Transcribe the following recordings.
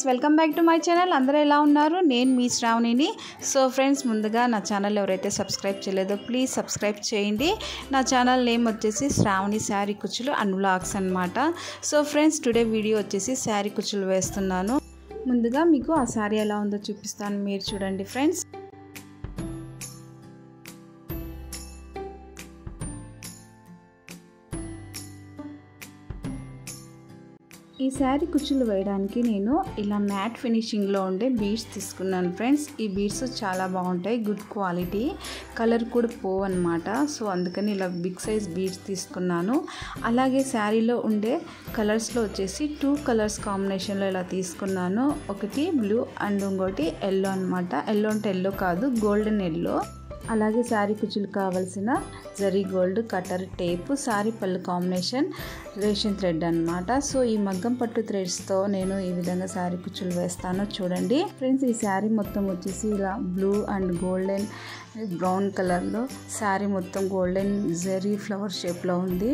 Welcome back to my channel. అందరూ ఎలా ఉన్నారు? నేను మీ శ్రావణిని. సో ఫ్రెండ్స్, ముందుగా నా ఛానల్ ఎవరైతే సబ్స్క్రైబ్ చేయలేదో ప్లీజ్ సబ్స్క్రైబ్ చేయండి. నా ఛానల్ నేమ్ వచ్చేసి శ్రావణి శారీ కుచ్చులు అండ్ వ్లాగ్స్ అనమాట. సో ఫ్రెండ్స్, టుడే వీడియో వచ్చేసి శారీ కుచ్చులు వేస్తున్నాను. ముందుగా మీకు ఆ శారీ ఎలా ఉందో చూపిస్తాను, మీరు చూడండి ఫ్రెండ్స్. ఈ శారీ కుచ్చులు వేయడానికి నేను ఇలా మ్యాట్ ఫినిషింగ్లో ఉండే బీడ్స్ తీసుకున్నాను ఫ్రెండ్స్. ఈ బీడ్స్ చాలా బాగుంటాయి, గుడ్ క్వాలిటీ, కలర్ కూడా పోవన్నమాట. సో అందుకని ఇలా బిగ్ సైజ్ బీడ్స్ తీసుకున్నాను. అలాగే శారీలో ఉండే కలర్స్లో వచ్చేసి 2 కలర్స్ కాంబినేషన్లో ఇలా తీసుకున్నాను. ఒకటి బ్లూ అండ్ ఇంకోటి ఎల్లో అనమాట. ఎల్లో అంటే ఎల్లో కాదు, గోల్డెన్ ఎల్లో. అలాగే శారీ కుచ్చులు కావాల్సిన zari gold cutter tape, sari పళ్ళు కాంబినేషన్ రేషన్ థ్రెడ్ అనమాట. సో ఈ మగ్గం పట్టు థ్రెడ్స్తో నేను ఈ విధంగా శారీ కుచ్చులు వేస్తాను. చూడండి ఫ్రెండ్స్, ఈ శారీ మొత్తం వచ్చేసి ఇలా బ్లూ అండ్ గోల్డెన్ బ్రౌన్ కలర్లో శారీ మొత్తం గోల్డెన్ జరీ ఫ్లవర్ షేప్లో ఉంది.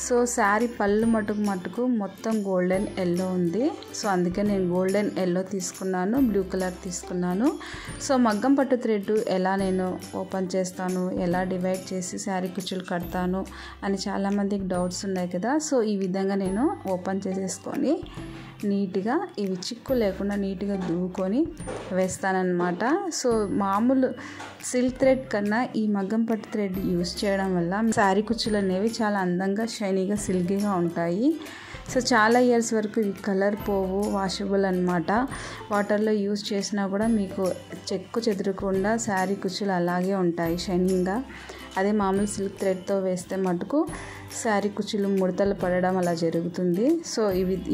సో శారీ పళ్ళు మటుకు మొత్తం గోల్డెన్ ఎల్లో ఉంది. సో అందుకే నేను గోల్డెన్ ఎల్లో తీసుకున్నాను, బ్లూ కలర్ తీసుకున్నాను. సో మగ్గం పట్టు థ్రెడ్ ఎలా నేను ఓపెన్ చేస్తాను, ఎలా డివైడ్ చేసి శారీ కుచ్చులు కడతాను అని చాలామందికి డౌట్స్ ఉన్నాయి కదా. సో ఈ విధంగా నేను ఓపెన్ చేసేసుకొని నీట్గా ఇవి చిక్కు లేకుండా నీట్గా దువ్వుకొని వేస్తానన్నమాట. సో మామూలు సిల్క్ థ్రెడ్ కన్నా ఈ మగ్గం పట్టు థ్రెడ్ యూస్ చేయడం వల్ల శారీ కుచ్చులు అనేవి చాలా అందంగా షైనీగా సిల్కీగా ఉంటాయి. సో చాలా ఇయర్స్ వరకు ఇవి కలర్ పోవు, వాషబుల్ అనమాట. వాటర్లో యూస్ చేసినా కూడా మీకు చెక్కు చెదరకుండా శారీ కుచ్చులు అలాగే ఉంటాయి షైనింగ్గా. అదే మామూలు సిల్క్ థ్రెడ్తో వేస్తే మటుకు శారీ కుచ్చులు ముడతలు పడడం అలా జరుగుతుంది. సో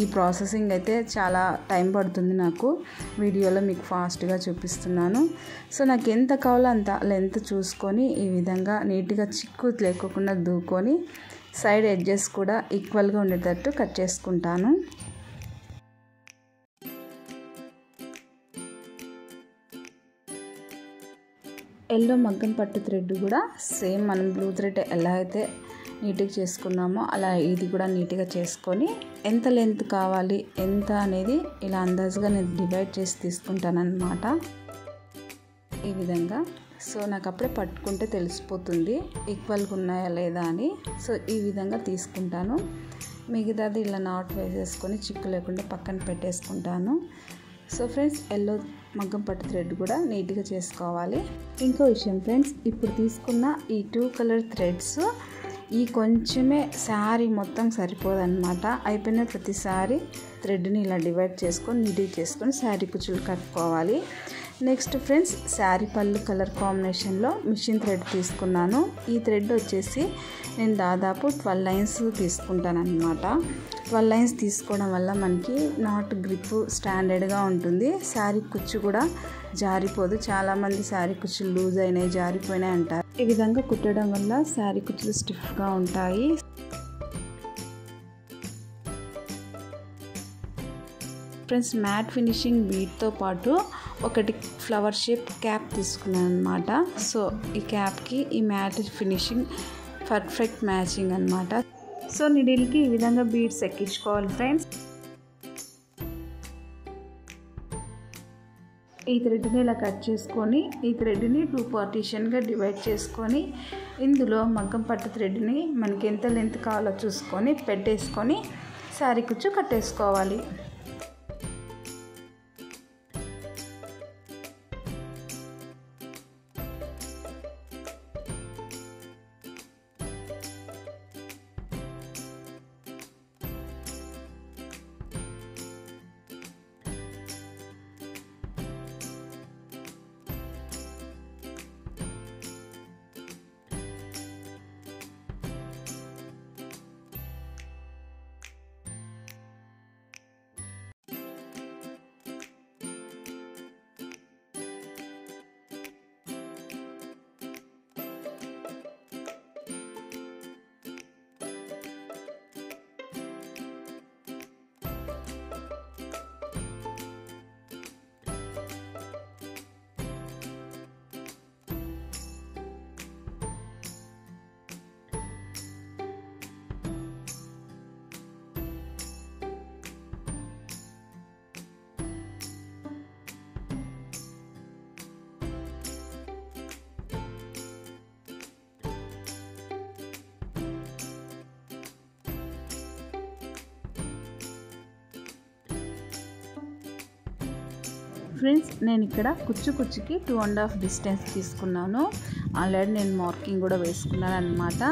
ఈ ప్రాసెసింగ్ అయితే చాలా టైం పడుతుంది నాకు. వీడియోలో మీకు ఫాస్ట్గా చూపిస్తున్నాను. సో నాకు ఎంత కావాలో అంత లెంత్ చూసుకొని ఈ విధంగా నీట్గా చిక్కు లేకోకుండా దూకొని సైడ్ ఎడ్జెస్ కూడా ఈక్వల్గా ఉండేటట్టు కట్ చేసుకుంటాను. ఎల్లో మగ్గం పట్టు థ్రెడ్ కూడా సేమ్ మనం బ్లూ థ్రెడ్ ఎలా అయితే నీట్గా చేసుకున్నామో అలా ఇది కూడా నీట్గా చేసుకొని ఎంత లెంత్ కావాలి ఎంత అనేది ఇలా అందాజుగా నేను డివైడ్ చేసి తీసుకుంటానన్నమాట ఈ విధంగా. సో నాకు అప్పుడే పట్టుకుంటే తెలిసిపోతుంది ఈక్వల్గా ఉన్నాయా లేదా అని. సో ఈ విధంగా తీసుకుంటాను. మిగతాది ఇలా నాట్ వేసేసుకొని చిక్కు లేకుండా పక్కన పెట్టేసుకుంటాను. సో ఫ్రెండ్స్, ఎల్లో మగ్గం పట్టు థ్రెడ్ కూడా నీట్గా చేసుకోవాలి. ఇంకో విషయం ఫ్రెండ్స్, ఇప్పుడు తీసుకున్న ఈ 2 కలర్ థ్రెడ్స్ ఈ కొంచెమే శారీ మొత్తం సరిపోదన్నమాట. అయిపోయిన ప్రతిసారి థ్రెడ్ని ఇలా డివైడ్ చేసుకొని నీట్గా చేసుకొని శారీ కుచ్చులు కట్టుకోవాలి. నెక్స్ట్ ఫ్రెండ్స్, శారీ పళ్ళు కలర్ కాంబినేషన్లో మిషన్ థ్రెడ్ తీసుకున్నాను. ఈ థ్రెడ్ వచ్చేసి నేను దాదాపు 12 లైన్స్ తీసుకుంటానన్నమాట. 12 లైన్స్ తీసుకోవడం వల్ల మనకి నాట్ గ్రిప్ స్టాండర్డ్గా ఉంటుంది. శారీ కుచ్చు కూడా జారిపోదు. చాలామంది శారీ కుచ్చులు లూజ్ అయినాయి, జారిపోయినాయి అంటారు. ఈ విధంగా కుట్టడం వల్ల శారీ కుచ్చులు స్టిఫ్గా ఉంటాయి. ఫ్రెండ్స్, మ్యాట్ ఫినిషింగ్ బీడ్తో పాటు ఒకటి ఫ్లవర్ షేప్ క్యాప్ తీసుకున్నాను అనమాట. సో ఈ క్యాప్కి ఈ మ్యాట్ ఫినిషింగ్ పర్ఫెక్ట్ మ్యాచింగ్ అనమాట. సో నిడిల్కి ఈ విధంగా బీడ్స్ ఎక్కించుకోవాలి ఫ్రెండ్స్. ఈ థ్రెడ్ని ఇలా కట్ చేసుకొని ఈ థ్రెడ్ని 2 పార్టీషన్గా డివైడ్ చేసుకొని ఇందులో మగ్గం పట్టు థ్రెడ్ని మనకి ఎంత లెంత్ కావాలో చూసుకొని పెట్టేసుకొని శారీ కుచ్చు కట్టేసుకోవాలి. ఫ్రెండ్స్ నేను ఇక్కడ కుచ్చుకి 2.5 డిస్టెన్స్ తీసుకున్నాను. ఆల్రెడీ నేను మార్కింగ్ కూడా వేసుకున్నాను అన్నమాట.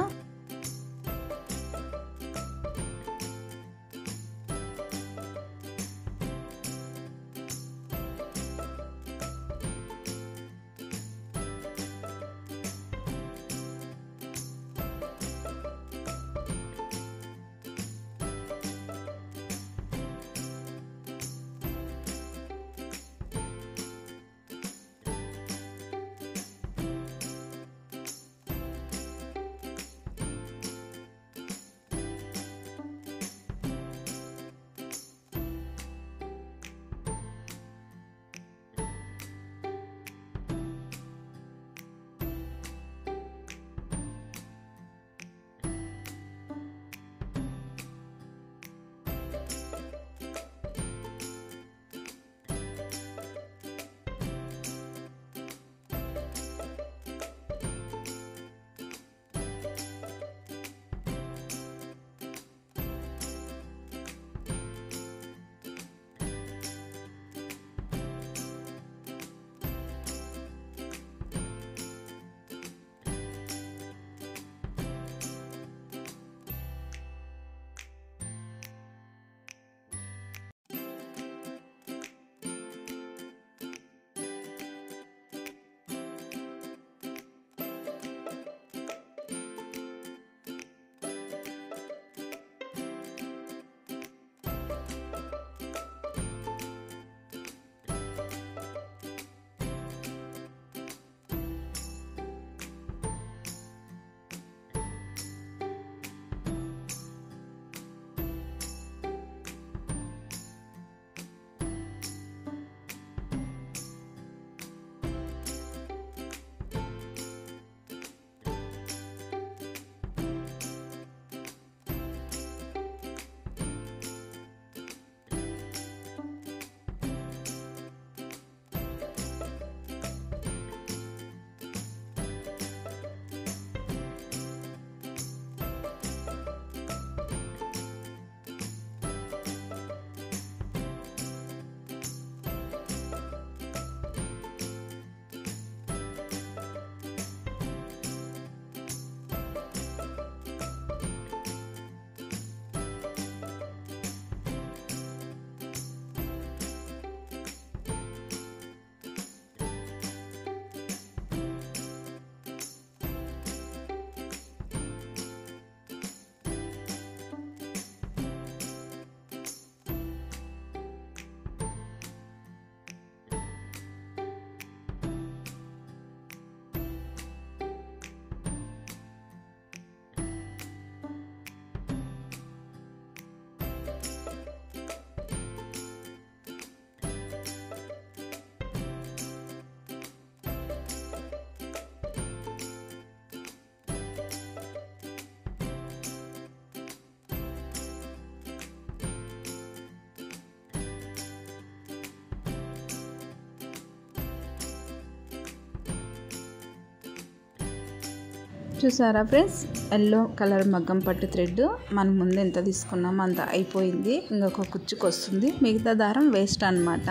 చూసారా ఫ్రెండ్స్, ఎల్లో కలర్ మగ్గం పట్టు థ్రెడ్ మనం ముందు ఎంత తీసుకున్నామో అంత అయిపోయింది. ఇంకొక కుచ్చుకు వస్తుంది, మిగతా దారం వేస్ట్ అన్నమాట.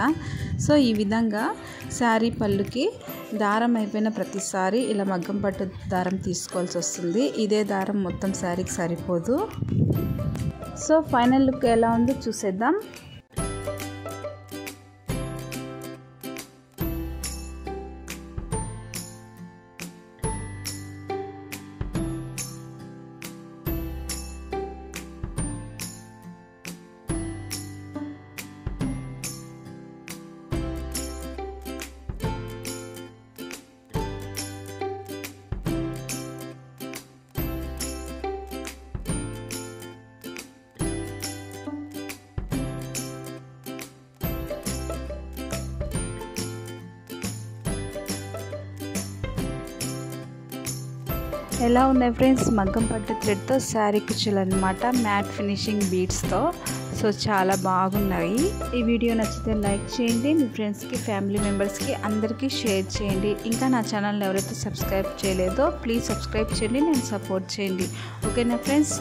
సో ఈ విధంగా శారీ పళ్ళుకి దారం అయిపోయిన ప్రతిసారి ఇలా మగ్గం పట్టు దారం తీసుకోవాల్సి వస్తుంది. ఇదే దారం మొత్తం శారీకి సరిపోదు. సో ఫైనల్ లుక్ ఎలా ఉందో చూసేద్దాం. ఎలా ఉన్నాయి ఫ్రెండ్స్, మగ్గం పట్టు థ్రెడ్తో శారీ కుచ్చులు అనమాట, మ్యాట్ ఫినిషింగ్ బీడ్స్తో. సో చాలా బాగున్నాయి. ఈ వీడియో నచ్చితే లైక్ చేయండి, మీ ఫ్రెండ్స్కి ఫ్యామిలీ మెంబర్స్కి అందరికీ షేర్ చేయండి. ఇంకా నా ఛానల్ని ఎవరైతే సబ్స్క్రైబ్ చేయలేదో ప్లీజ్ సబ్స్క్రైబ్ చేయండి, నేను సపోర్ట్ చేయండి. ఓకేనా ఫ్రెండ్స్.